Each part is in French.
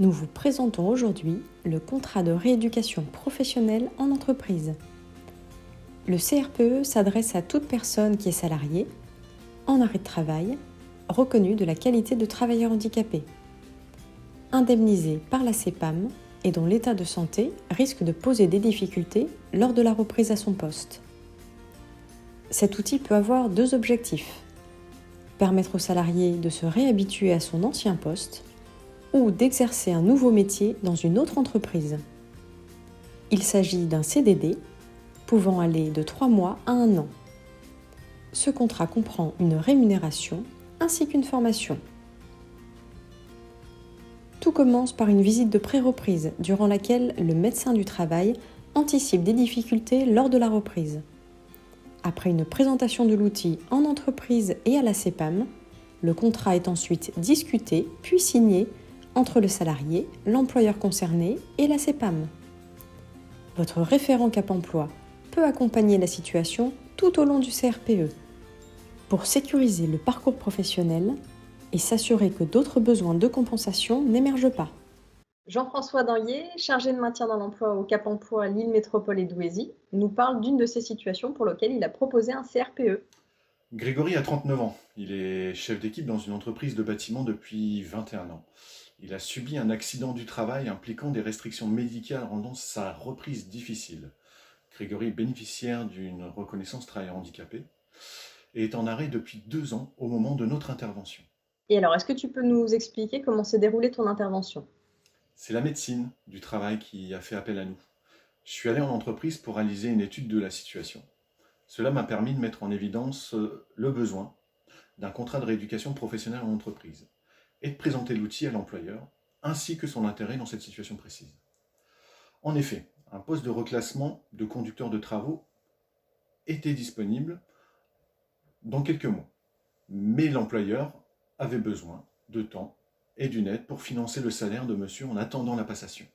Nous vous présentons aujourd'hui le contrat de rééducation professionnelle en entreprise. Le CRPE s'adresse à toute personne qui est salariée, en arrêt de travail, reconnue de la qualité de travailleur handicapé, indemnisée par la CPAM et dont l'état de santé risque de poser des difficultés lors de la reprise à son poste. Cet outil peut avoir deux objectifs: permettre au salarié de se réhabituer à son ancien poste ou d'exercer un nouveau métier dans une autre entreprise. Il s'agit d'un CDD pouvant aller de 3 mois à 1 an. Ce contrat comprend une rémunération ainsi qu'une formation. Tout commence par une visite de pré-reprise durant laquelle le médecin du travail anticipe des difficultés lors de la reprise. Après une présentation de l'outil en entreprise et à la CPAM, le contrat est ensuite discuté puis signé entre le salarié, l'employeur concerné et la CPAM. Votre référent Cap Emploi peut accompagner la situation tout au long du CRPE pour sécuriser le parcours professionnel et s'assurer que d'autres besoins de compensation n'émergent pas. Jean-François Danlier, chargé de maintien dans l'emploi au Cap Emploi Lille Métropole et Douaisis, nous parle d'une de ces situations pour lesquelles il a proposé un CRPE. Grégory a 39 ans. Il est chef d'équipe dans une entreprise de bâtiment depuis 21 ans. Il a subi un accident du travail impliquant des restrictions médicales rendant sa reprise difficile. Grégory est bénéficiaire d'une reconnaissance travailleur handicapé et est en arrêt depuis 2 ans au moment de notre intervention. Et alors, est-ce que tu peux nous expliquer comment s'est déroulée ton intervention? C'est la médecine du travail qui a fait appel à nous. Je suis allé en entreprise pour réaliser une étude de la situation. Cela m'a permis de mettre en évidence le besoin d'un contrat de rééducation professionnelle en entreprise et de présenter l'outil à l'employeur, ainsi que son intérêt dans cette situation précise. En effet, un poste de reclassement de conducteur de travaux était disponible dans quelques mois, mais l'employeur avait besoin de temps et d'une aide pour financer le salaire de monsieur en attendant la passation.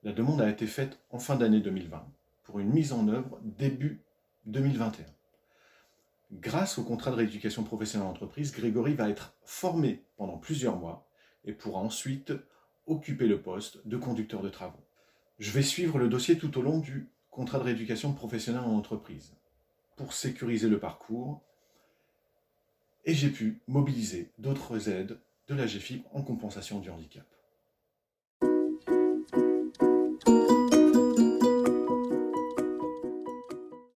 La demande a été faite en fin d'année 2020 pour une mise en œuvre début 2021. Grâce au contrat de rééducation professionnelle en entreprise, Grégory va être formé pendant plusieurs mois et pourra ensuite occuper le poste de conducteur de travaux. Je vais suivre le dossier tout au long du contrat de rééducation professionnelle en entreprise pour sécuriser le parcours et j'ai pu mobiliser d'autres aides de la GFIP en compensation du handicap.